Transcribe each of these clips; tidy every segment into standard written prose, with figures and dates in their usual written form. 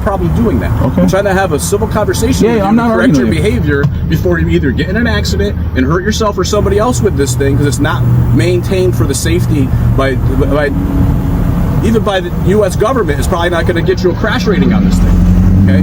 problem doing that. Okay. I'm trying to have a civil conversation with you I'm not to correct your arguing with you. behavior before you either get in an accident and hurt yourself or somebody else with this thing, because it's not maintained for the safety by even by the U.S. government. It's probably not going to get you a crash rating on this thing. Okay,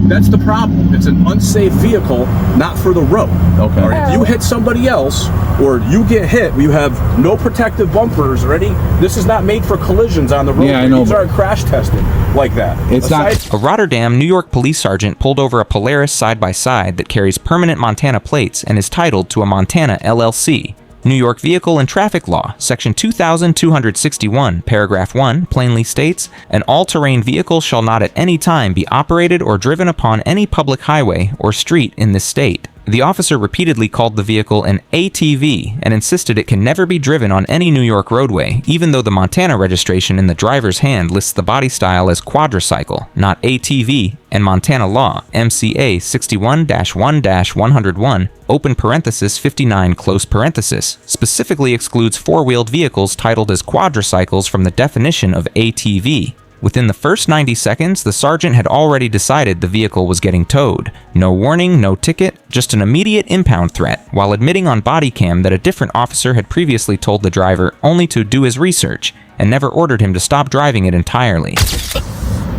that's the problem. It's an unsafe vehicle, not for the road. Okay. Or if you hit somebody else, or you get hit, you have no protective bumpers or any. This is not made for collisions on the road. Yeah, I know. These aren't crash tested like that. It's not. A Rotterdam, New York police sergeant pulled over a Polaris side-by-side that carries permanent Montana plates and is titled to a Montana LLC. New York Vehicle and Traffic Law, Section 2261, Paragraph 1, plainly states, an all-terrain vehicle shall not at any time be operated or driven upon any public highway or street in this state. The officer repeatedly called the vehicle an ATV and insisted it can never be driven on any New York roadway, even though the Montana registration in the driver's hand lists the body style as quadricycle, not ATV, and Montana law, MCA 61-1-101, open parenthesis 59 close parenthesis, specifically excludes four-wheeled vehicles titled as quadricycles from the definition of ATV. Within the first 90 seconds, the sergeant had already decided the vehicle was getting towed. No warning, no ticket, just an immediate impound threat, while admitting on body cam that a different officer had previously told the driver only to do his research, and never ordered him to stop driving it entirely.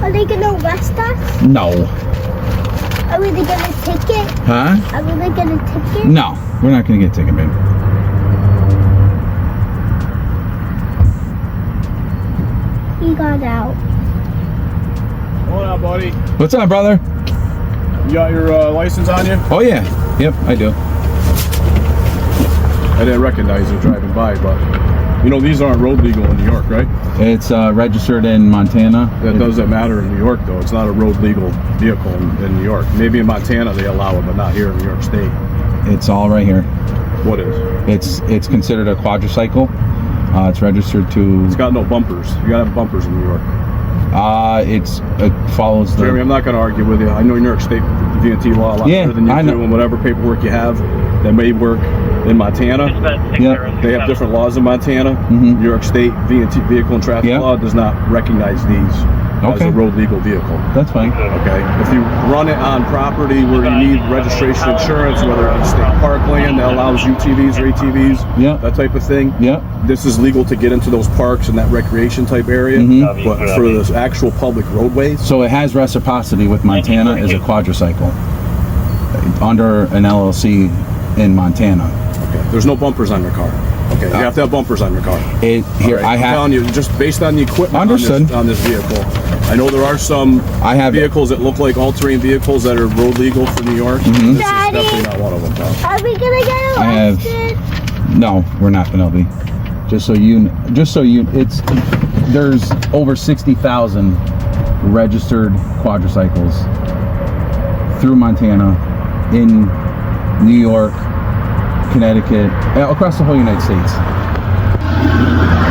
Are they gonna arrest us? No. Are we gonna get a ticket? Huh? Are we gonna get a ticket? No, we're not gonna get a ticket, babe. He got out. Hold on, buddy. What's up, brother? You got your license on you? Oh yeah. Yep, I do. I didn't recognize you driving by, but you know these aren't road legal in New York, right? It's registered in Montana. That doesn't matter in New York, though. It's not a road legal vehicle in New York. Maybe in Montana they allow it, but not here in New York State. It's all right here. What is? It's considered a quadricycle. It's registered to. It's got no bumpers. You gotta have bumpers in New York. It follows the. Jeremy, I'm not gonna argue with you. I know New York State VNT law a lot better than you do, and whatever paperwork you have that may work in Montana. Yeah. They have different laws in Montana. Mm-hmm. New York State VNT vehicle and traffic law does not recognize these as a road legal vehicle. That's fine. Okay. If you run it on property where you need registration insurance, whether it's state parkland that allows UTVs or ATVs, that type of thing, this is legal to get into those parks and that recreation type area. Mm-hmm. But for the actual public roadways, so it has reciprocity with Montana as a quadricycle under an LLC in Montana. Okay. There's no bumpers on your car. Okay, you have to have bumpers on your car. I'm telling you, just based on the equipment on this vehicle. I know there are some vehicles that look like all-terrain vehicles that are road legal for New York. Mm-hmm. This is definitely not one of them, pal. Are we gonna get arrested? No, we're not gonna be. There's over 60,000 registered quadricycles through Montana, in New York, Connecticut, across the whole United States.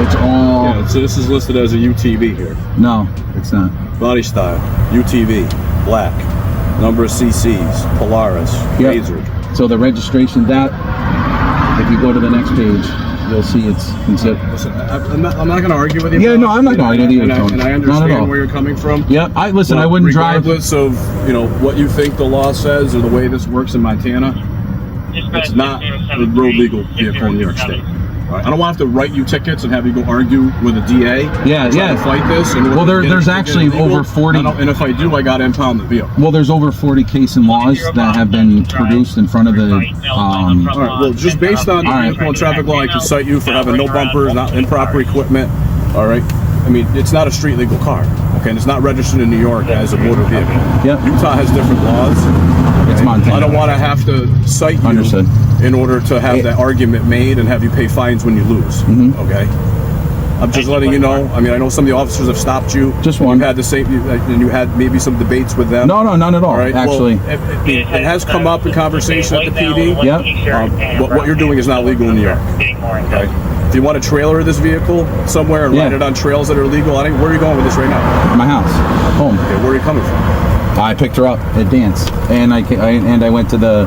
It's all. Yeah, so this is listed as a UTV here. No, it's not. Body style, UTV, black, number of CCs, Polaris, Razor. So the registration, if you go to the next page, you'll see it's considered. Listen, I'm not going to argue with you. Yeah, no, I'm not going to argue with you. And I understand where you're coming from. Yeah, I wouldn't drive. Regardless of what you think the law says or the way this works in Montana, it's not a road legal vehicle in New York State. Right. I don't want to have to write you tickets and have you go argue with a DA. Yeah. Fight this. Well, there's actually over 40. And if I do, I got to impound the vehicle. Well, there's over 40 case and laws that have been produced in front of the. All right. Well, just based on the vehicle and traffic law, I can cite you for having no bumpers, not improper equipment. All right. I mean, it's not a street legal car. Okay, and it's not registered in New York as a motor vehicle. Yep. Utah has different laws. Okay? It's Montana. I don't want to have to cite you. Understood. In order to have that argument made and have you pay fines when you lose. Mm-hmm. Okay? I'm just letting you know. I mean, I know some of the officers have stopped you. Just one. You had the same, and you had maybe some debates with them. No, none at all. Right? Actually, well, it has come up in conversation at the PD. Yep. But what you're doing is not legal in New York. Okay? If you want to trailer this vehicle somewhere and ride it on trails that are legal, where are you going with this right now? My house, home. Okay, where are you coming from? I picked her up at dance, and I went to the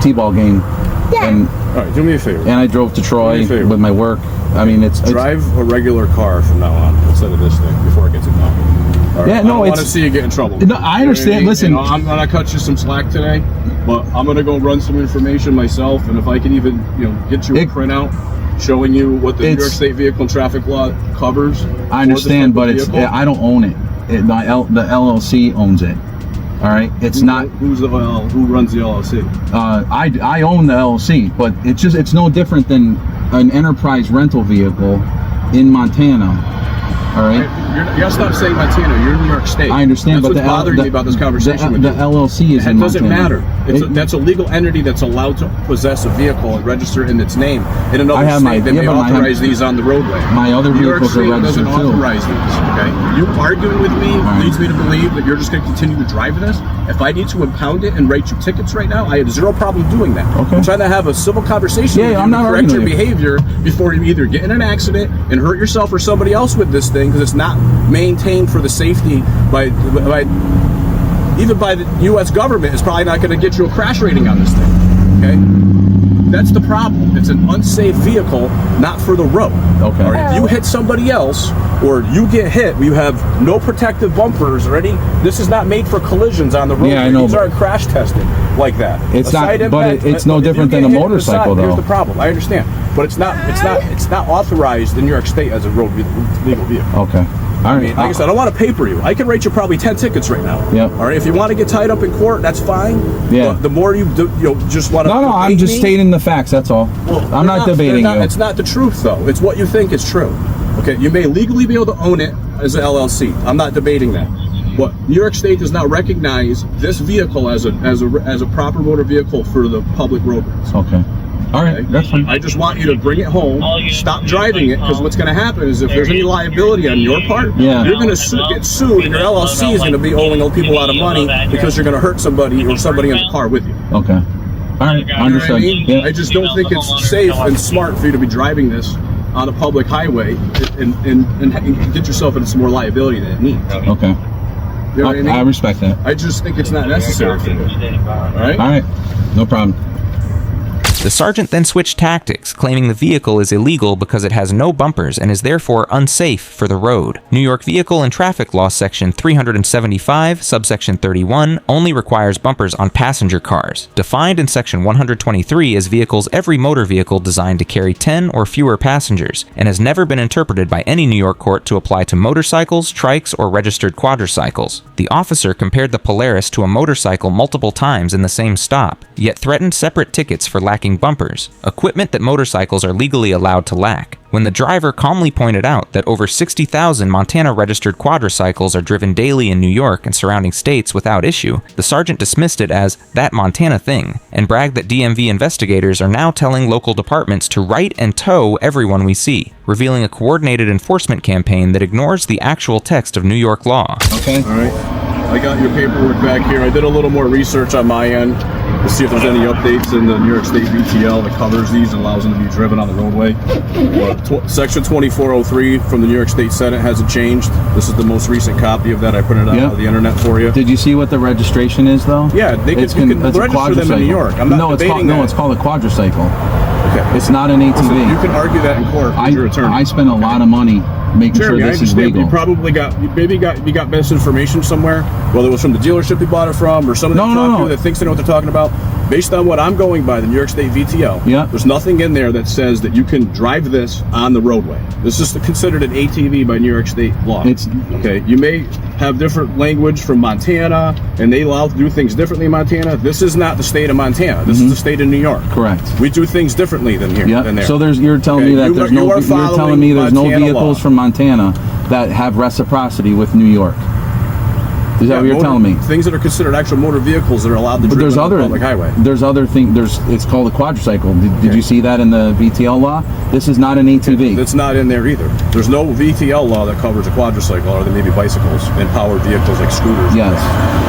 T-ball game. Yeah. And, all right, do me a favor. And I drove to Troy with my work. I mean, it's drive a regular car from now on instead of this thing before it gets impounded. Right? Yeah, no, I don't want to it's- see you get in trouble. No, I understand. Listen. You know, I'm gonna cut you some slack today, but I'm gonna go run some information myself, and if I can even, get you a printout showing you what the New York State Vehicle and Traffic Law covers. I understand, but I don't own it. The LLC owns it. All right, it's not. Who runs the LLC? I own the LLC, but it's no different than an enterprise rental vehicle in Montana. All right. You gotta stop saying Montana. You're in New York State. I understand, that's but what's bothering me about this conversation with the you. LLC is in Montana. It doesn't matter. That's a legal entity that's allowed to possess a vehicle and register in its name in another state. They may authorize these on the roadway. My other vehicles are registered New York State doesn't authorize these. Okay. You arguing with me leads me to believe that you're just going to continue to drive this. If I need to impound it and write you tickets right now, I have zero problem doing that. Okay. I'm trying to have a civil conversation with you I'm not to correct your arguing. behavior before you either get in an accident and hurt yourself or somebody else with this thing, because it's not maintained for the safety by the U.S. government. Is probably not going to get you a crash rating on this thing. Okay, that's the problem. It's an unsafe vehicle, not for the road. Okay. Or if you hit somebody else or you get hit, you have no protective bumpers or any. This is not made for collisions on the road. Yeah, I know. These aren't crash tested like that. It's A side not, but impact, it's no if you different get than a hit in the motorcycle, side, Here's though. the problem. I understand, but it's not authorized in New York State as a road legal vehicle. Okay. All right. I mean, like I said, I don't want to paper you. I can write you probably 10 tickets right now. Yep. All right. If you want to get tied up in court, that's fine. Yeah. But the more you do, just want to. No, I'm just stating the facts. That's all. I'm not debating you. It's not the truth, though. It's what you think is true. Okay. You may legally be able to own it as an LLC. I'm not debating that. But New York State does not recognize this vehicle as a proper motor vehicle for the public roadways. Okay. All right, that's fine. I just want you to bring it home, stop driving it, because what's going to happen is if there's any liability on your part, you're going to get sued, and your LLC is going to be owing people a lot of money because you're going to hurt somebody or somebody in the car with you. Okay. All right, understood. Yeah. I just don't think it's safe and smart for you to be driving this on a public highway and get yourself into some more liability than it needs. Okay. You know what I mean? I respect that. I just think it's not necessary for you. All right? All right, no problem. The sergeant then switched tactics, claiming the vehicle is illegal because it has no bumpers and is therefore unsafe for the road. New York Vehicle and Traffic Law Section 375, subsection 31, only requires bumpers on passenger cars, defined in Section 123 as vehicles every motor vehicle designed to carry 10 or fewer passengers, and has never been interpreted by any New York court to apply to motorcycles, trikes, or registered quadricycles. The officer compared the Polaris to a motorcycle multiple times in the same stop, yet threatened separate tickets for lacking bumpers, equipment that motorcycles are legally allowed to lack. When the driver calmly pointed out that over 60,000 Montana-registered quadricycles are driven daily in New York and surrounding states without issue, the sergeant dismissed it as that Montana thing, and bragged that DMV investigators are now telling local departments to write and tow everyone we see, revealing a coordinated enforcement campaign that ignores the actual text of New York law. Okay. All right. I got your paperwork back here. I did a little more research on my end to see if there's any updates in the New York State VTL that covers these and allows them to be driven on the roadway. Section 2403 from the New York State Senate hasn't changed. This is the most recent copy of that. I printed out on the internet for you. Did you see what the registration is, though? Yeah, you can register them in New York. I'm not debating that. No, it's called a quadricycle. Okay. It's not an ATV. So you can argue that in court with your attorney. I spend a lot of money making sure this is legal. You probably got misinformation somewhere, whether it was from the dealership you bought it from or somebody that thinks they know what they're talking about. Based on what I'm going by, the New York State VTL, there's nothing in there that says that you can drive this on the roadway. This is considered an ATV by New York State law. Okay. You may have different language from Montana, and they allow to do things differently in Montana. This is not the state of Montana. This is the state of New York. Correct. We do things differently than here. Than there. So you're telling me that there's no vehicles from Montana that have reciprocity with New York. Is that what you're telling me? Things that are considered actual motor vehicles that are allowed to drive on the public highway. There's other things. It's called a quadricycle. Did you see that in the VTL law? This is not an ATV. It's not in there either. There's no VTL law that covers a quadricycle, or there may be bicycles and powered vehicles like scooters. Yes.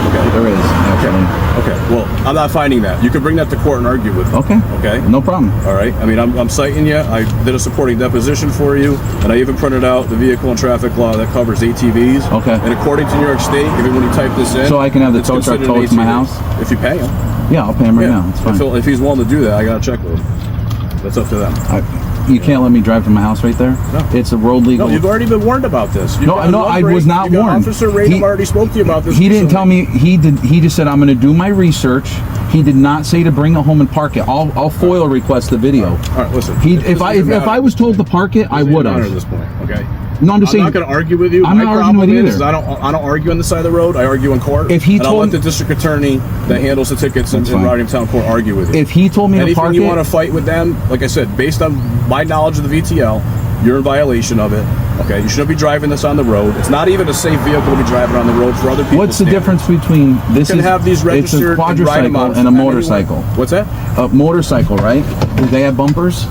Okay. There is, actually. Okay. Well, I'm not finding that. You can bring that to court and argue with me. Okay. Okay. No problem. All right. I mean, I'm citing you. I did a supporting deposition for you, and I even printed out the vehicle and traffic law that covers ATVs. Okay. And according to New York State, even when you type this in, so I can have the tow truck towed to my house? If you pay him. Yeah, I'll pay him right now. It's fine. If he's willing to do that, I got to check with him. That's up to them. All right. You can't let me drive to my house right there? No. It's a road legal. No, you've already been warned about this. No, I was not warned. Officer Raynham already spoke to you about this. He didn't tell me. He did. He just said, I'm going to do my research. He did not say to bring it home and park it. I'll FOIL request the video. All right, listen. If I was told to park it, I would have. At this point, okay. No, I'm just saying. I'm not going to argue with you. I'm not arguing with you either. I don't argue on the side of the road. I argue in court. If he and I'll told let the district attorney that handles the tickets in Rockingham Town Court argue with you. If he told me to park it, anything you want to fight with them, like I said, based on my knowledge of the VTL, you're in violation of it. Okay, you shouldn't be driving this on the road. It's not even a safe vehicle to be driving on the road for other people. what's the difference between this? You can have these registered. It's a quadricycle and a motorcycle. What's that? A motorcycle, right? Do they have bumpers?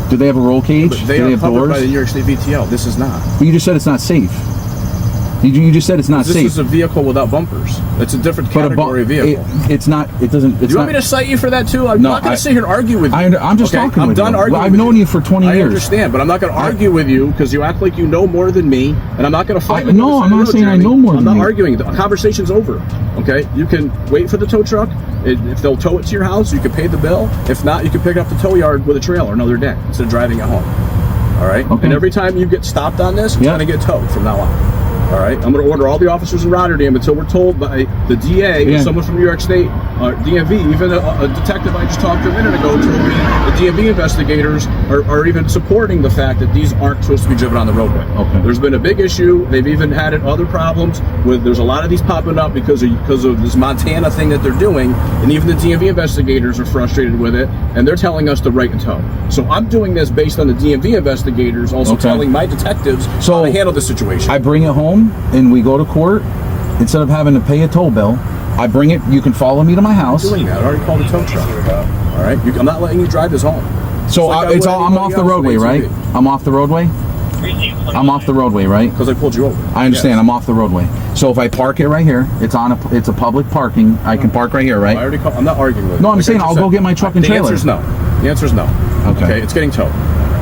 Do they have a roll cage? But they Do are they have covered doors? by the New York State VTL. This is not. But you just said it's not safe. You just said it's not This safe. is a vehicle without bumpers. It's a different category of vehicle. It's not. It doesn't. It's you want me to cite you for that too? I'm not going to sit here and argue with you. I'm just okay? talking I'm with done you. arguing I've with known you for 20 years. I understand, but I'm not going to argue with you because you act like you know more than me, and I'm not going to fight with you. No, I'm not saying I know more than you. I'm not arguing. The conversation's over. Okay? You can wait for the tow truck. If they'll tow it to your house, you can pay the bill. If not, you can pick up the tow yard with a trailer another day instead of driving it home. All right? Okay. And every time you get stopped on this, you're going to get towed from now on. All right, I'm going to order all the officers in Rotterdam until we're told by the DA or someone from New York State, DMV, even a detective I just talked to a minute ago told me the DMV investigators are even supporting the fact that these aren't supposed to be driven on the roadway. Okay. There's been a big issue. They've even had other problems with. There's a lot of these popping up because of this Montana thing that they're doing, and even the DMV investigators are frustrated with it, and they're telling us to write and tow. So I'm doing this based on the DMV investigators also telling my detectives how to handle the situation. I bring it home and we go to court. Instead of having to pay a toll bill, I bring it. You can follow me to my house. I'm doing that. I already called the tow truck. All right, I'm not letting you drive this home. So I'm off the roadway, right? I'm off the roadway. I'm off the roadway, right? Because I pulled you over. I understand. Yes. I'm off the roadway. So if I park it right here, it's a public parking. I can park right here, right? I already called. I'm not arguing with you. No, I'm saying I'll go get my truck and trailer. The answer's no. The answer's no. Okay. It's getting towed.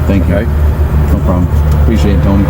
Thank you. No problem. Appreciate it, Tony.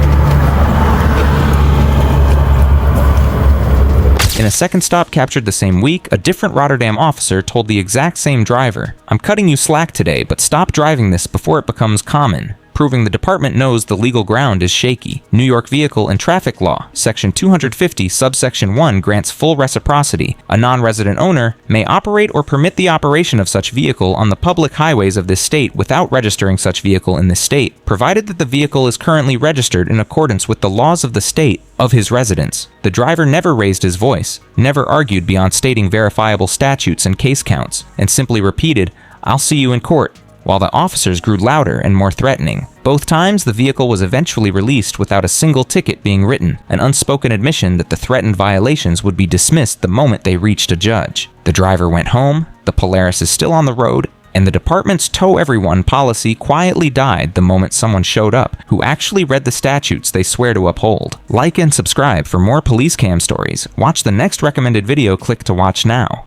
In a second stop captured the same week, a different Rotterdam officer told the exact same driver, "I'm cutting you slack today, but stop driving this before it becomes common," proving the department knows the legal ground is shaky. New York Vehicle and Traffic Law, Section 250, Subsection 1 grants full reciprocity. A non-resident owner may operate or permit the operation of such vehicle on the public highways of this state without registering such vehicle in this state, provided that the vehicle is currently registered in accordance with the laws of the state of his residence. The driver never raised his voice, never argued beyond stating verifiable statutes and case counts, and simply repeated, "I'll see you in court," while the officers grew louder and more threatening. Both times, the vehicle was eventually released without a single ticket being written, an unspoken admission that the threatened violations would be dismissed the moment they reached a judge. The driver went home, the Polaris is still on the road, and the department's tow everyone policy quietly died the moment someone showed up who actually read the statutes they swear to uphold. Like and subscribe for more police cam stories. Watch the next recommended video, click to watch now.